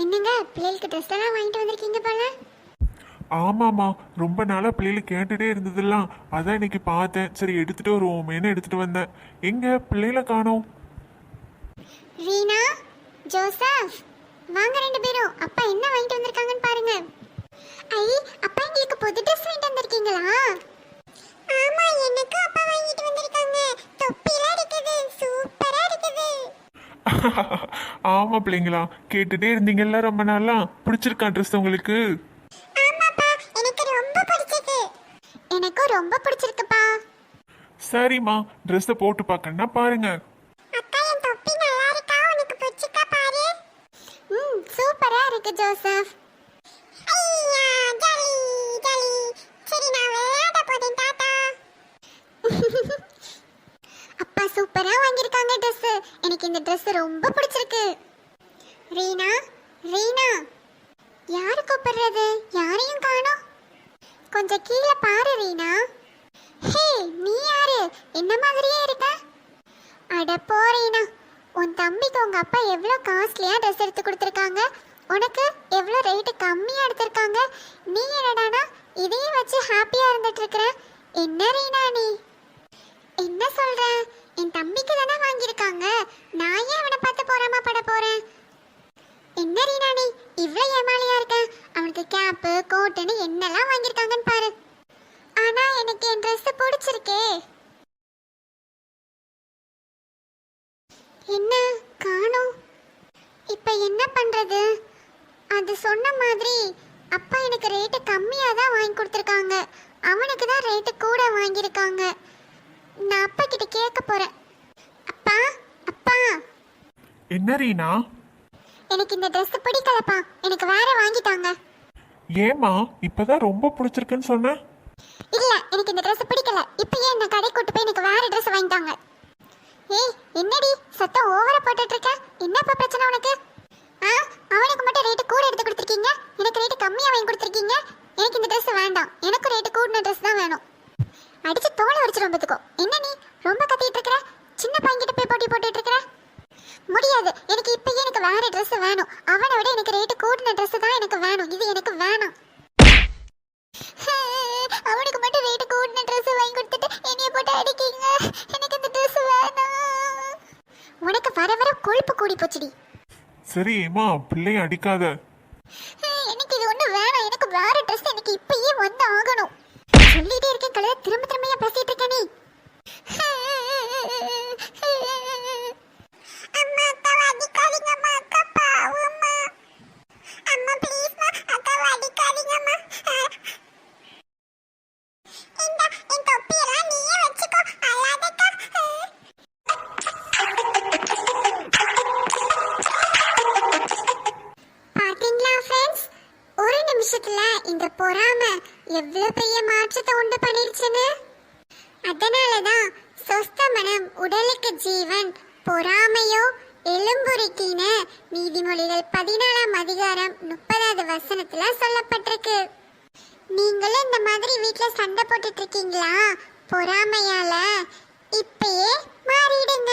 என்னங்க பிள்ளைகளுக்கு ட்ரெஸ் எல்லாம் வாங்கிட்டு வந்திருக்கீங்க போல. ஆமாம்மா, ரொம்ப நாளாக பிள்ளைகள் கேட்டுகிட்டே இருந்ததெல்லாம் அதான் இன்னைக்கு பார்த்தேன். சரி எடுத்துகிட்டு வருவோமேனு எடுத்துகிட்டு வந்தேன். எங்கே பிள்ளைகளை காணோம்? ரீனா, ஜோசப், வாங்க ரெண்டு பேரும். அப்பா என்ன வாங்கிட்டு வந்திருக்காங்கன்னு பாருங்க. ஐ, அப்பா எங்களுக்கு புது ட்ரெஸ் வாங்கிட்டு வந்திருக்கீங்களா? ஆமா, எனக்கு அப்பா வாங்கிட்டு வந்திருக்காங்க. தொப்பிலாம் இருக்குது, சூப்பரா இருக்குது. ஆமாம் பிள்ளைங்களா, கேட்டுகிட்டே இருந்தீங்கல்ல ரொம்ப நாளா. பிடிச்சிருக்கா ட்ரெஸ் உங்களுக்கு? ஆமாப்பா, எனக்கு ரொம்ப பிடிச்சது. எனக்கும் ரொம்ப பிடிச்சிருக்குப்பா. சரிம்மா, ட்ரெஸ்ஸை போட்டு பார்க்கணுன்னா பாருங்க. அக்கா, என் தொப்பி நல்லா இருக்கா? உனக்கு பிடிச்சிருக்கா பாரு. சூப்பரா இருக்கு ஜோசப். ஐயா, ஜாலி ஜாலி. சரி, நான் விளையாட போறேன், டாடா. அப்பா சூப்பரா வாங்கியிருக்காங்க ட்ரெஸ். எனக்கு இந்த ட்ரெஸ் ரொம்ப பிடிச்சிருக்கு. ரீனா, ரீனா, யாரு கூப்பிடுறது? யாரையும் காணோம். கொஞ்சம் கீழே பாரு ரீனா. ஹே, நீ யாரு? என்ன மாதிரியே இருக்க. அட போ ரீனா, உன் தம்பிக்கு உங்க அப்பா எவ்வளோ காஸ்ட்லியா ட்ரெஸ் எடுத்து கொடுத்துருக்காங்க. உனக்கு எவ்வளோ ரேட்டு கம்மியாக எடுத்திருக்காங்க. நீ என்னடானா இதையும் வச்சு ஹாப்பியாக இருந்துட்டு இருக்கிற. என்ன ரீனா நீ என்ன சொல்ற? என் தம்பிக்கு தானே வாங்கியிருக்காங்க. நான் ஏன் அவனை பார்த்து போறாம பட போறேன்? என்ன ரீனா நீ இவ்வளோ ஏமாளியா இருக்க? அவனுக்கு கேப்பு கோட்டுன்னு என்னெல்லாம் வாங்கியிருக்காங்கன்னு பாரு. ஆனா எனக்கு என் ட்ரெஸ் பிடிச்சிருக்கே. என்ன காணோம்? இப்ப என்ன பண்றது? அது சொன்ன மாதிரி அப்பா எனக்கு ரேட்டு கம்மியாக தான் வாங்கி கொடுத்துருக்காங்க. அவனுக்கு தான் ரேட்டு கூட வாங்கியிருக்காங்க. நான் அப்பா கிட்ட கேட்க போறேன். அப்பா, அப்பா, என்ன ரீனா? எனக்கு இந்த ட்ரெஸ் பிடிக்கலப்பா, எனக்கு வேற வாங்கிட்டாங்க. ஏம்மா, இப்பதான் ரொம்ப பிடிச்சிருக்குன்னு சொன்னேன். இல்ல, எனக்கு இந்த ட்ரெஸ் பிடிக்கல. இப்போ ஏன் என்ன கடை கூட்டு போய் எனக்கு வேற ட்ரெஸ் வாங்கிட்டாங்க. ஏய், என்னடி சத்தம் ஓவரா போட்டுட்டு இருக்க? என்னப்பா பிரச்சனை உனக்கு? அவனுக்கு மட்டும் ரேட்டு கூட எடுத்து கொடுத்துருக்கீங்க, எனக்கு ரேட்டு கம்மியா வாங்கி கொடுத்துருக்கீங்க. எனக்கு இந்த ட்ரெஸ் வேண்டாம், எனக்கு ரேட்டு கூடின ட்ரெஸ் தான் வேணும். அடிச்சு தோலை வச்சிரும் பார்த்துக்கோ. என்ன நீ ரொம்ப கத்திட்டு இருக்கிற? சின்ன பையன்கிட்ட போய் போட்டி போட்டுட்டு இருக்கிற? முடியாது, எனக்கு இப்பயே எனக்கு வேற ட்ரெஸ் வேணும். அவனை விட எனக்கு ரேட்டு கூடின ட்ரெஸ் தான் எனக்கு வேணும். இது எனக்கு வேணும். அவனுக்கு மட்டும் ரேட்டு கூடின ட்ரெஸ் வாங்கி கொடுத்துட்டு என்னைய போட்டு அடிக்கீங்க. எனக்கு இந்த ட்ரெஸ் வேணும். உனக்கு வர வர கொழுப்பு கூடி போச்சுடி. சரி ஏமா, பிள்ளைய அடிக்காத. எனக்கு இது ஒண்ணு வேணாம். எனக்கு வேற ட்ரெஸ் எனக்கு இப்பயே வந்து ஆகணும். சொல்லிட்டே இருக்கேன் கழுத, திரும்ப திரும்ப பேசிட்டு இருக்க நீ. அம்மா, அக்கா அடிக்காதீங்க. அம்மா, அக்கா பாவம்மா. அம்மா ப்ளீஸ் மா, அக்கா அடிக்காதீங்கம்மா. இந்த என் தொப்பி எல்லாம் நீயே வச்சுக்கோ, அழாதக்கா. பாத்தீங்களா ஃப்ரெண்ட்ஸ், ஒரு நிமிஷத்துல இந்த பொறாமை எவ்வளவு பெரிய மாற்றத்தை உண்டு பண்ணிடுச்சுன்னு. அதனாலதான் சொஸ்த மனம் உடலுக்கு ஜீவன், பொறாமையோ எலும்புருக்கின்னு நீதிமொழிகள் 14ஆம் அதிகாரம் 30வது வசனத்துல சொல்லப்பட்டிருக்கு. நீங்களும் இந்த மாதிரி வீட்டுல சண்டை போட்டுட்டு இருக்கீங்களா? பொறாமையால இப்பயே மாறிடுங்க.